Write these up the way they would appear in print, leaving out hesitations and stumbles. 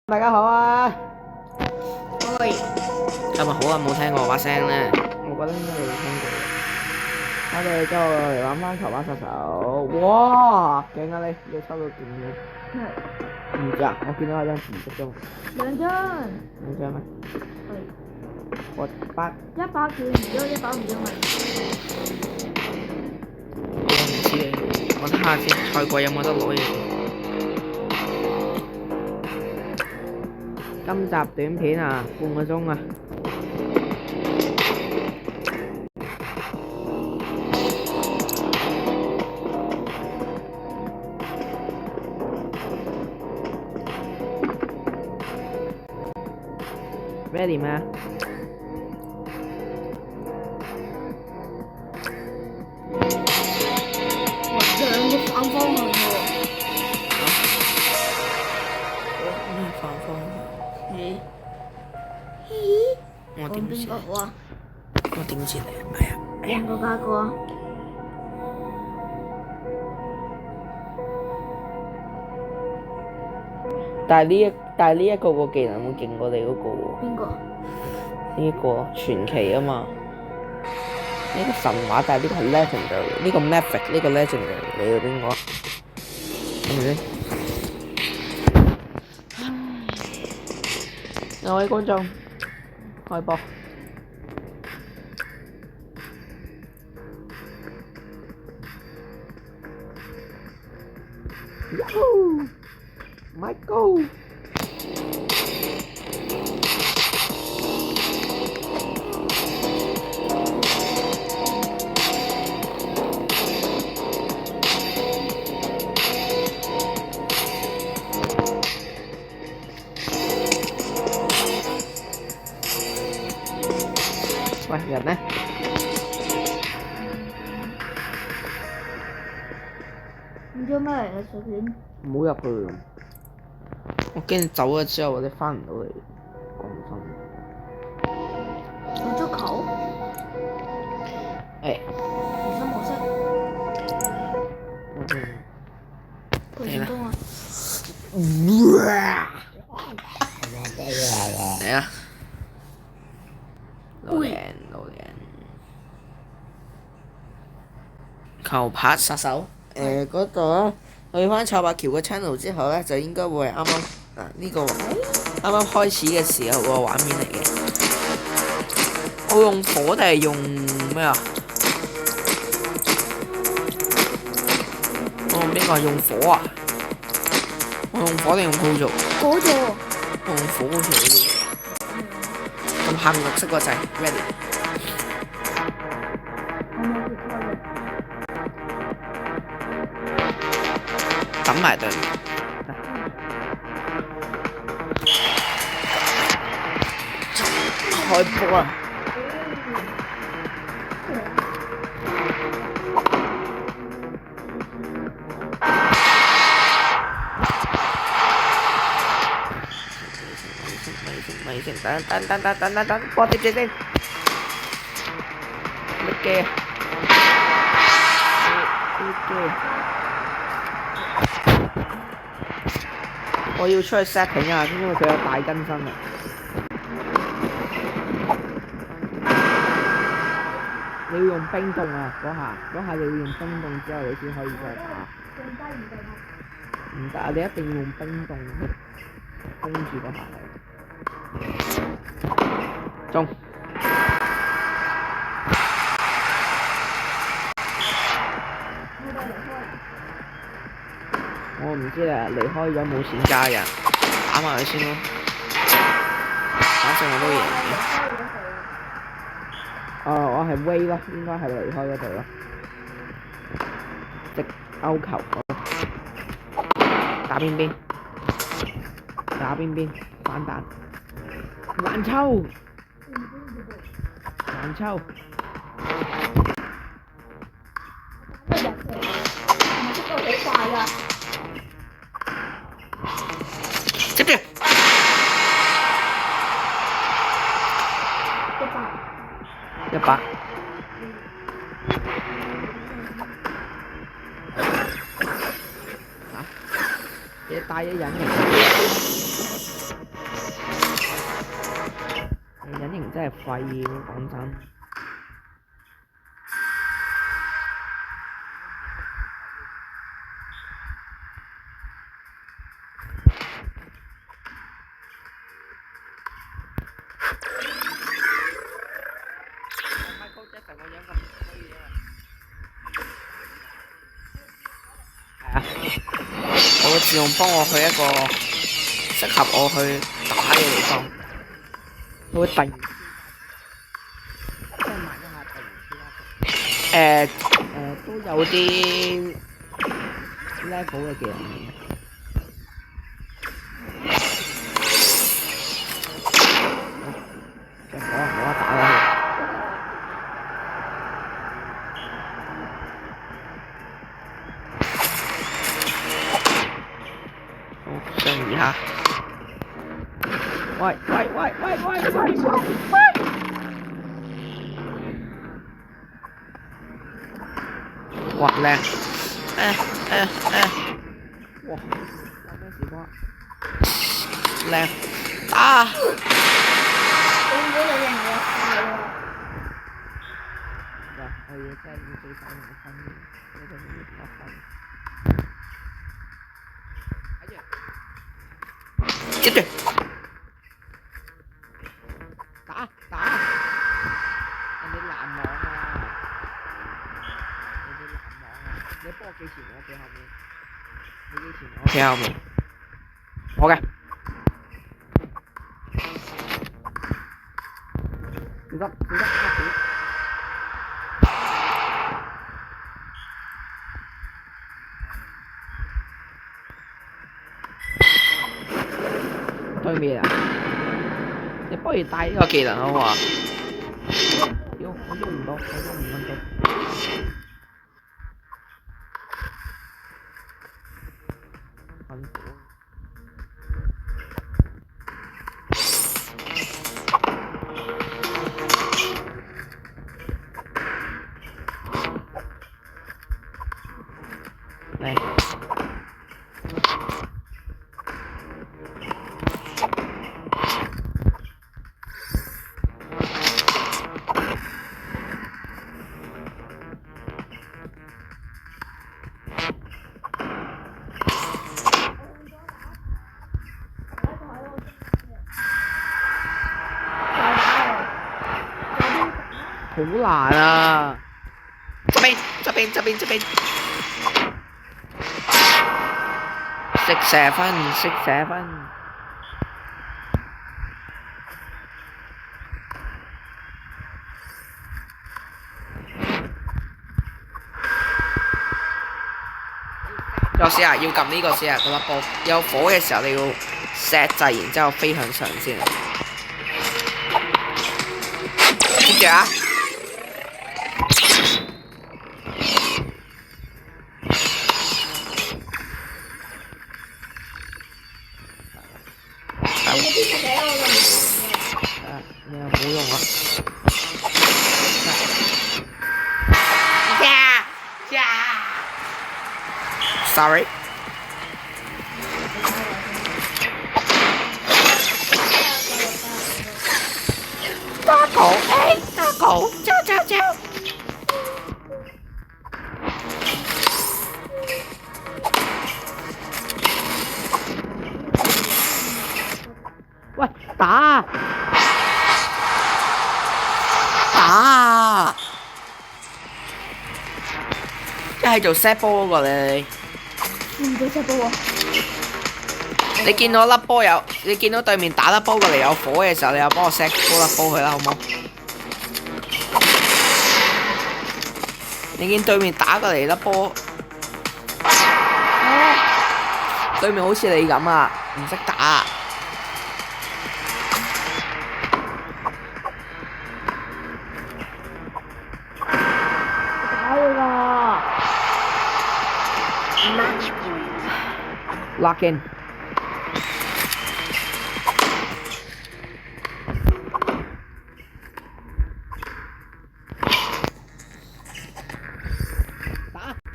大家好啊！喂，今日好耐冇聽過我把聲咧，我覺得應該你會聽過。我哋就嚟玩翻球把殺手。哇，勁啊你抽到勁嘅。唔知啊，我見到有張紫色嘅。兩張。兩張咩？係。我8。100件，如果100唔知咪。我唔知啊，我睇下先，賽季有冇得攞嘢先。今集短片啊，半個鐘啊。Ready 咩？哇，兩個反方向喎。咩反方向？咦？我點知？邊個好啊？我點知你？哎呀，邊個加個啊？但係呢一個個技能會勁過你嗰個喎。邊個？呢個傳奇啊嘛。呢個神話，但係呢個係 legendary，呢個 mythic，呢個 legendary，你要邊個？係咪先？各位觀眾，開播。My go！喂，人呢？唔知咩嚟嘅隨便。唔好入去。我驚你走咗之後，你翻唔到嚟。講真。做足球？誒。原生模式。嚟啦！成功啊！嚟啊！老靚。球拍殺手。嗰度啊，去翻臭白橋嘅 channel 之後咧，就應該會係啱啱呢個啱啱開始嘅時候個畫面嚟嘅。我用火定係用咩啊？我用邊個？用火啊！我用火定用鋪做？嗰座。我用火好似好啲。咁行綠色個掣 ，ready。等埋對面。開波啊！咪先，等，波接先。乜嘅？我要出去 setting 啊，因為佢有大更新啊。你要用冰凍啊，嗰下你要用冰凍之後，你先可以再打。唔得啊！你一定要用冰凍封住嗰下。中。我唔知啊，離開咗冇錢加人，打埋佢先咯。反正我都贏嘅。我係 wave 咯，應該係離開嗰度咯。直勾球。打邊，反彈。爛抽。接住。100。你帶咗人嚟。係廢嘅，講真。Michael Jackson 個樣咁衰嘅。係啊，我個自動幫我去一個適合我去打嘅地方。佢會突然，即係慢一下突然之間。都有啲 level 嘅技能。即係可能我一打落去。好，上移下。喂！哇靚！哇！有咩事啩？靚！打！會唔會有人入嚟喎？喂，我要真係要對手同分嘅，呢個要得分。睇住，接住，打！人哋攔網啊！你幫我記前，我記後面。你記前，我記後面。我嘅。小心！對面啊！你不如帶呢個技能好唔好啊？我喐唔到。辛苦。嚟。好難啊！側邊，食射分。試下要撳呢個先啊，嗰粒波有火嘅時候你要錫掣，然之後飛向上先。接住啊！你又冇用啊！Sorry。大狗，走！喂，打！一係做 set 波嗰個你。唔做 set 波喎。你見到粒波有，你見到對面打粒波過嚟有火嘅時候，你又幫我 set 高粒波佢啦，好冇？你見對面打過嚟粒波，對面好似你咁啊，唔識打。Lock in。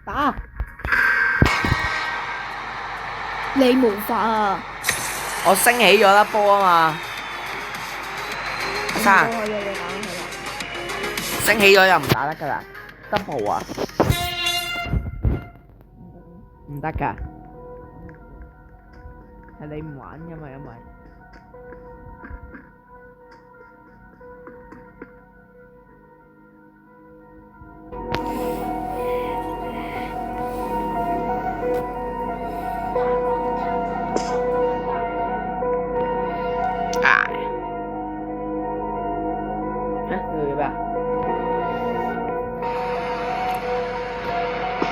打！你冇法啊！我升起咗粒波啊嘛，生可以你打佢啦。升起咗又唔打得㗎啦，double 啊，唔得㗎，係你唔玩㗎嘛，因為你咩啊？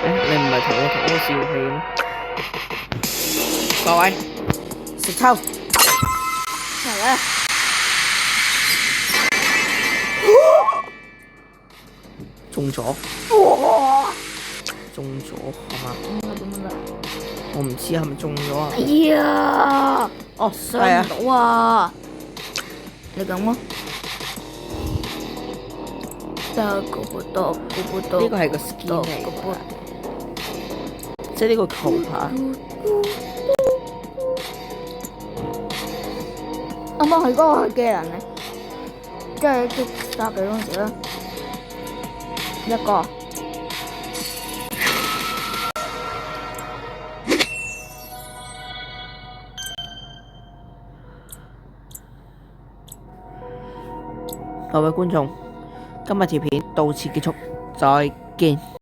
你唔係同我同我笑戲咩？各位，食抽，係啊，中咗，哇！中咗係嘛？點樣㗎？我唔知係咪中咗啊哎？呀！哦，上係啊唔，到啊！你咁咯。得個不得個不得。呢個係個 skin 嚟㗎，即係呢個球拍。啱啱佢嗰個係機人咧，即係擊殺佢嗰陣時咧，一個。各位觀眾，今日條片到此結束，再見。